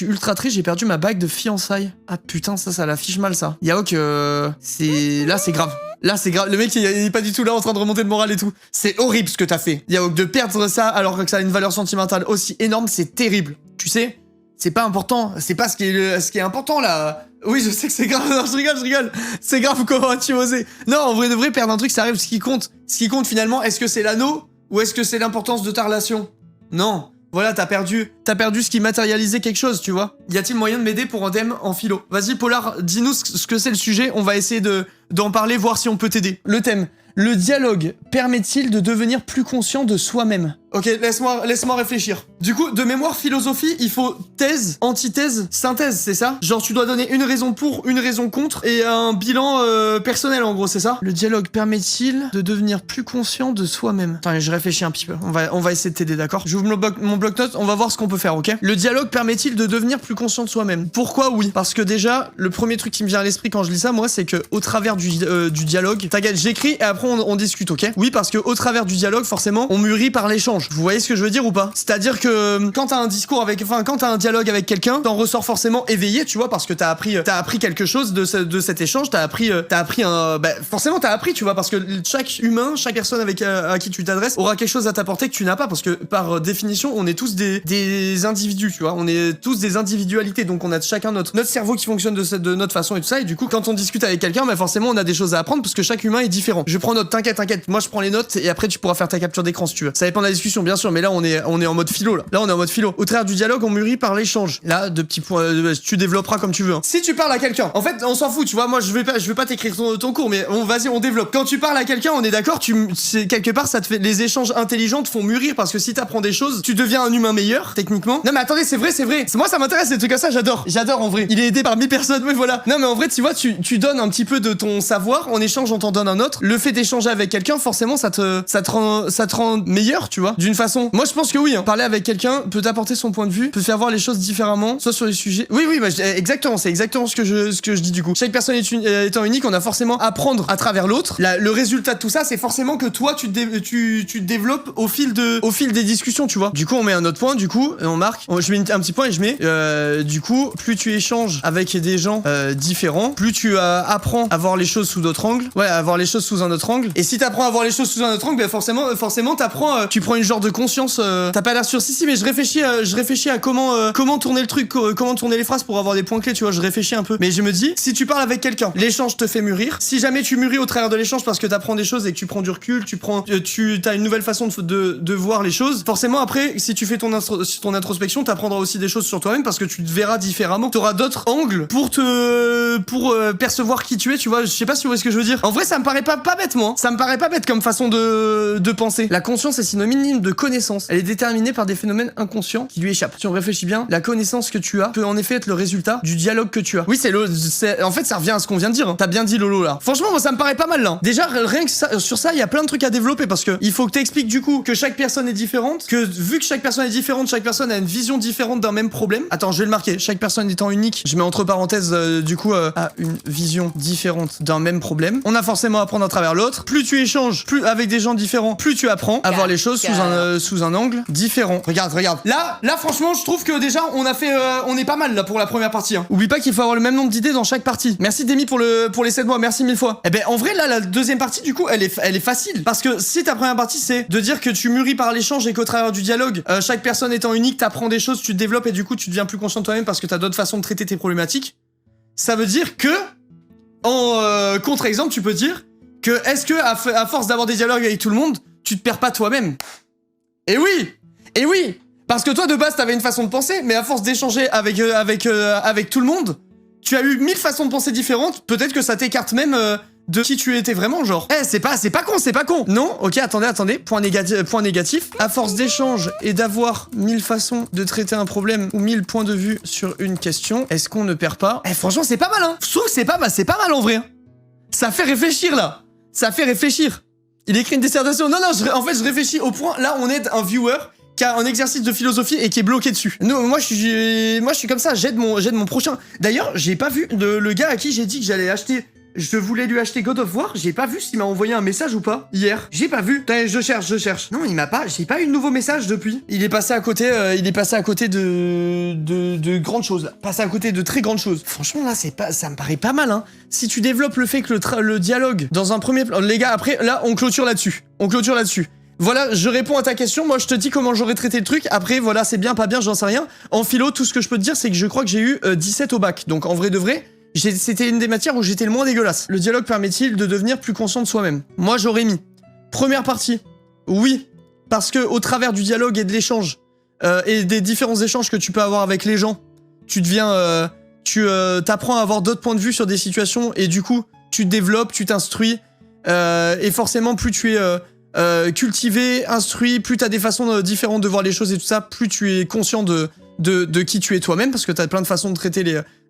suis ultra triste, j'ai perdu ma bague de fiançailles. Ah putain, ça l'affiche mal ça. Yaok, c'est... Là c'est grave. Là c'est grave, le mec il est pas du tout là en train de remonter le moral et tout. C'est horrible ce que t'as fait. Yaok, de perdre ça alors que ça a une valeur sentimentale aussi énorme, c'est terrible. Tu sais, c'est pas important, c'est pas ce qui est important là. Oui, je sais que c'est grave, non, je rigole. C'est grave, comment as-tu osé? Non, en vrai de vrai, perdre un truc, ça arrive, ce qui compte finalement, est-ce que c'est l'anneau ou est-ce que c'est l'importance de ta relation? Non. Voilà, t'as perdu ce qui matérialisait quelque chose, tu vois. Y a-t-il moyen de m'aider pour un thème en philo? Vas-y, Polar, dis-nous ce que c'est le sujet, on va essayer d'en parler, voir si on peut t'aider. Le thème. Le dialogue permet-il de devenir plus conscient de soi-même? Ok, laisse-moi réfléchir. Du coup, de mémoire philosophie, il faut thèse, antithèse, synthèse, c'est ça? Genre, tu dois donner une raison pour, une raison contre, et un bilan personnel, en gros, c'est ça? Le dialogue permet-il de devenir plus conscient de soi-même? Attends, je réfléchis un petit peu. On va essayer de t'aider, d'accord? J'ouvre mon bloc-notes, on va voir ce qu'on peut faire, ok? Le dialogue permet-il de devenir plus conscient de soi-même? Pourquoi oui? Parce que déjà, le premier truc qui me vient à l'esprit quand je lis ça, moi, c'est que au travers du dialogue, t'inquiète, j'écris et après on discute, ok? Oui, parce que au travers du dialogue, forcément, on mûrit par l'échange. Vous voyez ce que je veux dire ou pas? C'est-à-dire que quand t'as un discours quand t'as un dialogue avec quelqu'un, t'en ressors forcément éveillé, tu vois, parce que t'as appris quelque chose de cet échange, forcément t'as appris, tu vois, parce que chaque humain, chaque personne à qui tu t'adresses aura quelque chose à t'apporter que tu n'as pas, parce que par définition, on est tous des individus, tu vois, on est tous des individualités, donc on a chacun notre cerveau qui fonctionne de notre façon et tout ça, et du coup, quand on discute avec quelqu'un, bah forcément, on a des choses à apprendre parce que chaque humain est différent. Je prends note, t'inquiète, moi je prends les notes et après tu pourras faire ta capture d'écran si tu veux. Ça dépend de la discussion, bien sûr, mais là on est en mode philo là. Là on est en mode philo. Au travers du dialogue, on mûrit par l'échange. Là, de petits points, tu développeras comme tu veux. Hein. Si tu parles à quelqu'un, en fait, on s'en fout, tu vois. Moi, je vais pas t'écrire ton cours, mais vas-y, on développe. Quand tu parles à quelqu'un, on est d'accord. Quelque part, ça te fait les échanges intelligents te font mûrir parce que si t'apprends des choses, tu deviens un humain meilleur, techniquement. Non mais attendez, c'est vrai. Moi, ça m'intéresse les trucs comme ça. J'adore en vrai. Il est aidé par 1000 personnes, oui voilà. Non mais en vrai, tu vois, tu donnes un petit peu de ton savoir en échange, on t'en donne un autre. Le fait d'échanger avec quelqu'un, forcément, ça te rend meilleur, tu vois. D'une façon. Moi, je pense que oui. Hein. Parler avec quelqu'un peut t'apporter son point de vue, peut te faire voir les choses différemment, soit sur les sujets. Oui, bah, exactement, c'est exactement ce que je dis du coup. Chaque personne étant unique, on a forcément à apprendre à travers l'autre. Le résultat de tout ça, c'est forcément que toi, tu te développes au fil des discussions, tu vois. Du coup, on met un autre point, du coup, et on marque. Je mets un petit point et je mets. Du coup, plus tu échanges avec des gens différents, plus tu apprends à voir les choses sous d'autres angles. Ouais, à voir les choses sous un autre angle. Et si t'apprends à voir les choses sous un autre angle, ben forcément, t'apprends. Tu prends une genre de conscience. T'as pas l'air sûr. Si, mais je réfléchis à comment tourner le truc, comment tourner les phrases pour avoir des points clés, tu vois, je réfléchis un peu. Mais je me dis, si tu parles avec quelqu'un, l'échange te fait mûrir. Si jamais tu mûris au travers de l'échange parce que t'apprends des choses et que tu prends du recul, t'as une nouvelle façon de voir les choses, forcément après, si tu fais ton introspection, t'apprendras aussi des choses sur toi-même parce que tu te verras différemment. T'auras d'autres angles pour percevoir qui tu es, tu vois. Je sais pas si vous voyez ce que je veux dire. En vrai, ça me paraît pas bête, moi. Ça me paraît pas bête comme façon de penser. La conscience est synonyme de connaissance. Elle est déterminée par des phénomènes inconscients qui lui échappent. Si on réfléchit bien, la connaissance que tu as peut en effet être le résultat du dialogue que tu as. Oui, en fait, ça revient à ce qu'on vient de dire. Hein. T'as bien dit, Lolo, là. Franchement, moi, ça me paraît pas mal, là. Déjà, rien que sur ça, il y a plein de trucs à développer parce que il faut que t'expliques du coup que chaque personne est différente, que vu que chaque personne est différente, chaque personne a une vision différente d'un même problème. Attends, je vais le marquer. Chaque personne étant unique, je mets entre parenthèses, a une vision différente d'un même problème. On a forcément à apprendre à travers l'autre. Plus tu échanges, plus avec des gens différents, plus tu apprends à voir les choses sous un angle différent. Regarde. Là, franchement, je trouve que déjà, on est pas mal là pour la première partie. Hein. Oublie pas qu'il faut avoir le même nombre d'idées dans chaque partie. Merci Demi pour les 7 mois, merci 1000 fois. Eh ben, en vrai, là, la deuxième partie, du coup, elle est facile. Parce que si ta première partie, c'est de dire que tu mûris par l'échange et qu'au travers du dialogue, chaque personne étant unique, t'apprends des choses, tu te développes et du coup, tu deviens plus conscient de toi-même parce que t'as d'autres façons de traiter tes problématiques. Ça veut dire que, en contre-exemple, tu peux dire que est-ce que, à force d'avoir des dialogues avec tout le monde, tu te perds pas toi-même? Et oui! Parce que toi, de base, t'avais une façon de penser, mais à force d'échanger avec tout le monde, tu as eu 1000 façons de penser différentes, peut-être que ça t'écarte même de qui tu étais vraiment, genre. C'est pas con. Non, ok, attendez, point négatif. À force d'échange et d'avoir 1000 façons de traiter un problème ou 1000 points de vue sur une question, est-ce qu'on ne perd pas? Franchement, c'est pas mal, hein. Je trouve que c'est pas mal en vrai. Hein. Ça fait réfléchir, là. Il écrit une dissertation. Non, en fait, je réfléchis au point. Là, on aide un viewer qui a un exercice de philosophie et qui est bloqué dessus. Non, moi, je suis comme ça. J'aide mon prochain. D'ailleurs, j'ai pas vu le gars à qui j'ai dit que j'allais acheter Je voulais lui acheter God of War, j'ai pas vu s'il m'a envoyé un message ou pas, hier. J'ai pas vu. Putain, je cherche. Non, il m'a pas... J'ai pas eu de nouveau message depuis. Il est passé à côté, de grandes choses, là. Passé à côté de très grandes choses. Franchement, là, ça me paraît pas mal, hein. Si tu développes le fait que le dialogue, dans un premier plan... Les gars, après, là, on clôture là-dessus. Voilà, je réponds à ta question, moi je te dis comment j'aurais traité le truc, après voilà, c'est bien, pas bien, j'en sais rien. En philo, tout ce que je peux te dire, c'est que je crois que j'ai eu 17 au bac, donc en vrai de vrai, c'était une des matières où j'étais le moins dégueulasse. Le dialogue permet-il de devenir plus conscient de soi-même? Moi j'aurais mis, première partie, oui, parce que au travers du dialogue et de l'échange, et des différents échanges que tu peux avoir avec les gens, tu deviens, t'apprends à avoir d'autres points de vue sur des situations, et du coup, tu te développes, tu t'instruis, et forcément plus tu es... cultivé, instruit, plus t'as des façons différentes de voir les choses et tout ça, plus tu es conscient de qui tu es toi-même, parce que t'as plein de façons de traiter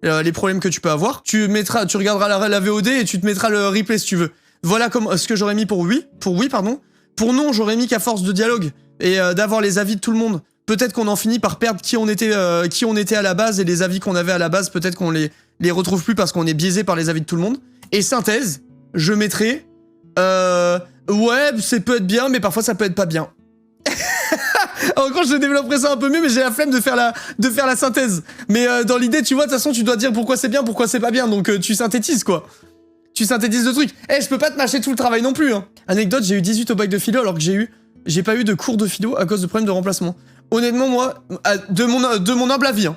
les problèmes que tu peux avoir. Tu regarderas la VOD et tu te mettras le replay si tu veux. Voilà ce que j'aurais mis pour oui, pardon. Pour non, j'aurais mis qu'à force de dialogue et d'avoir les avis de tout le monde, peut-être qu'on en finit par perdre qui on était à la base, et les avis qu'on avait à la base, peut-être qu'on les retrouve plus parce qu'on est biaisé par les avis de tout le monde. Et synthèse, je mettrais ouais, ça peut être bien, mais parfois ça peut être pas bien. En gros, je développerai ça un peu mieux, mais j'ai la flemme de faire la synthèse. Mais dans l'idée, tu vois, de toute façon, tu dois dire pourquoi c'est bien, pourquoi c'est pas bien, donc tu synthétises, quoi. Tu synthétises le truc. Je peux pas te mâcher tout le travail non plus, hein. Anecdote, j'ai eu 18 au bac de philo, alors que j'ai pas eu de cours de philo à cause de problèmes de remplacement. Honnêtement, moi, de mon humble avis, hein.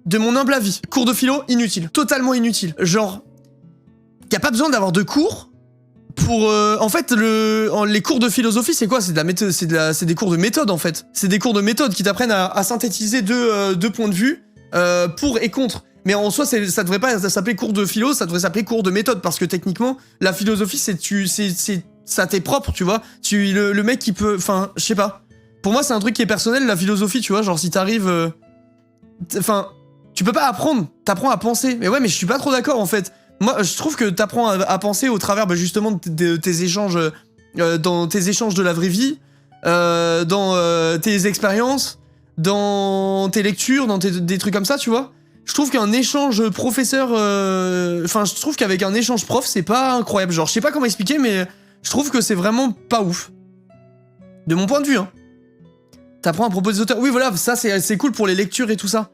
De mon humble avis, cours de philo, inutile. Totalement inutile. Genre, y a pas besoin d'avoir de cours pour... en fait, les cours de philosophie, c'est quoi? C'est des cours de méthode, en fait. C'est des cours de méthode qui t'apprennent à synthétiser deux points de vue pour et contre. Mais en soi, ça devrait pas s'appeler cours de philo, ça devrait s'appeler cours de méthode, parce que techniquement, la philosophie, ça t'est propre, tu vois. Le mec qui peut... Enfin, je sais pas. Pour moi, c'est un truc qui est personnel, la philosophie, tu vois. Genre, si t'arrives... Enfin, tu peux pas apprendre, t'apprends à penser. Mais ouais, mais je suis pas trop d'accord, en fait. Moi, je trouve que t'apprends à penser au travers justement de tes échanges, dans tes échanges de la vraie vie, dans tes expériences, dans tes lectures, dans des trucs comme ça, tu vois. Je trouve qu'un échange professeur... Enfin, je trouve qu'avec un échange prof, c'est pas incroyable. Genre, je sais pas comment expliquer, mais je trouve que c'est vraiment pas ouf. De mon point de vue, hein. T'apprends à propos des auteurs. Oui, voilà, ça, c'est cool pour les lectures et tout ça.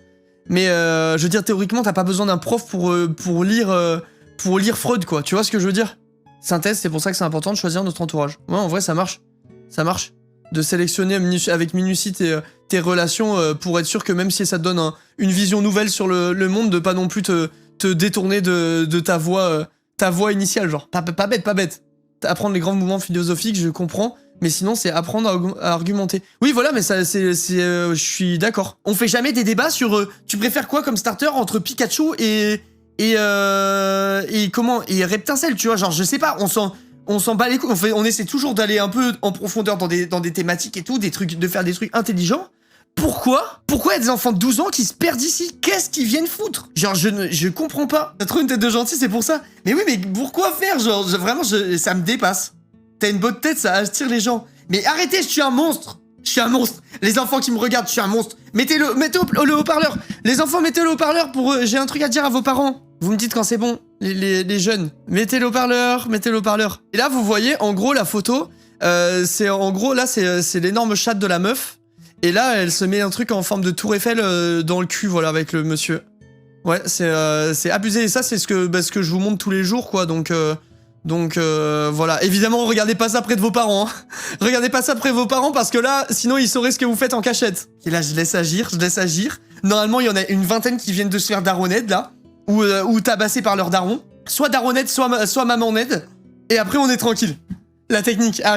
Mais, je veux dire, théoriquement, t'as pas besoin d'un prof pour lire Freud, quoi. Tu vois ce que je veux dire? Synthèse, c'est pour ça que c'est important de choisir notre entourage. Ouais, en vrai, ça marche. Ça marche. De sélectionner avec minutie tes relations pour être sûr que même si ça te donne une vision nouvelle sur le monde, de pas non plus te détourner de ta voie initiale, genre. Pas bête. Apprendre les grands mouvements philosophiques, je comprends, mais sinon c'est apprendre à argumenter. Oui, voilà, mais ça, je suis d'accord. On fait jamais des débats sur tu préfères quoi comme starter entre Pikachu et Reptincelle, tu vois, genre, je sais pas, on s'en bat les couilles, on essaie toujours d'aller un peu en profondeur dans des thématiques et tout, de faire des trucs intelligents. Pourquoi y a des enfants de 12 ans qui se perdent ici? Qu'est-ce qu'ils viennent foutre? Genre, je comprends pas. T'as trop une tête de gentil, c'est pour ça. Mais oui, mais pourquoi faire? Genre, vraiment, ça me dépasse. T'as une bonne tête, ça attire les gens. Mais arrêtez, je suis un monstre. Les enfants qui me regardent, je suis un monstre. Mettez le haut-parleur. Les enfants, mettez le haut-parleur pour... j'ai un truc à dire à vos parents. Vous me dites quand c'est bon, les jeunes. Mettez le haut-parleur. Et là, vous voyez, en gros, la photo, c'est l'énorme chatte de la meuf. Et là, elle se met un truc en forme de tour Eiffel dans le cul, voilà, avec le monsieur. Ouais, c'est abusé. Et ça, c'est ce que je vous montre tous les jours, quoi. Donc voilà. Évidemment, regardez pas ça près de vos parents. Hein. Regardez pas ça près de vos parents parce que là, sinon, ils sauraient ce que vous faites en cachette. Et là, je laisse agir. Normalement, il y en a une vingtaine qui viennent de se faire daronette, là. Ou tabassés par leur daron. Soit daronette, soit mamanette. Et après, on est tranquille. La technique. Ah,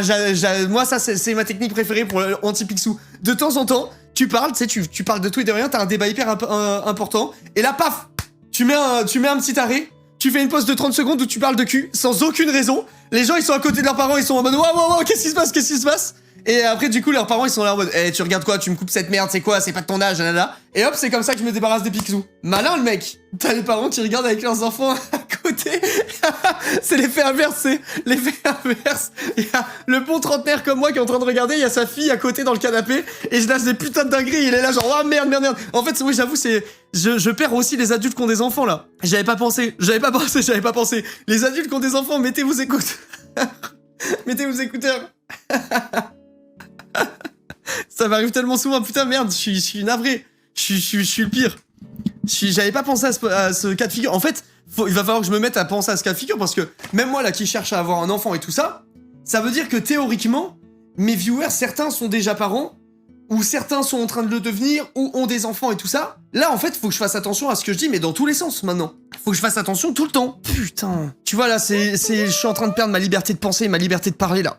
moi, ça, c'est ma technique préférée pour anti-Picsou. De temps en temps, tu parles, tu sais, tu parles de tout et de rien, t'as un débat hyper important, et là, paf, tu mets un petit arrêt, tu fais une pause de 30 secondes où tu parles de cul, sans aucune raison. Les gens, ils sont à côté de leurs parents, ils sont en mode, waouh, qu'est-ce qui se passe? Et après, du coup, leurs parents, ils sont là en mode, eh, tu regardes quoi? Tu me coupes cette merde, c'est quoi? C'est pas de ton âge, là. Et hop, c'est comme ça que je me débarrasse des Picsou. Malin, le mec. T'as les parents qui regardent avec leurs enfants à côté. C'est l'effet inverse, c'est l'effet inverse. Il y a le bon trentenaire comme moi qui est en train de regarder, il y a sa fille à côté dans le canapé, et je lâche des putains de dingueries, il est là genre, oh merde, merde, merde. En fait, oui, j'avoue, c'est... Je perds aussi les adultes qui ont des enfants, là. J'avais pas pensé. Les adultes qui ont des enfants, mettez vos écouteurs. Mettez vos écouteurs. Ça m'arrive tellement souvent, putain, merde, je suis navré. Je suis le pire. J'avais pas pensé à ce cas de figure. En fait, il va falloir que je me mette à penser à ce cas de figure parce que même moi là qui cherche à avoir un enfant et tout ça, ça veut dire que théoriquement, mes viewers, certains sont déjà parents, ou certains sont en train de le devenir, ou ont des enfants et tout ça. Là, en fait, faut que je fasse attention à ce que je dis, mais dans tous les sens maintenant. Faut que je fasse attention tout le temps. Putain. Tu vois là, je suis en train de perdre ma liberté de penser et ma liberté de parler là.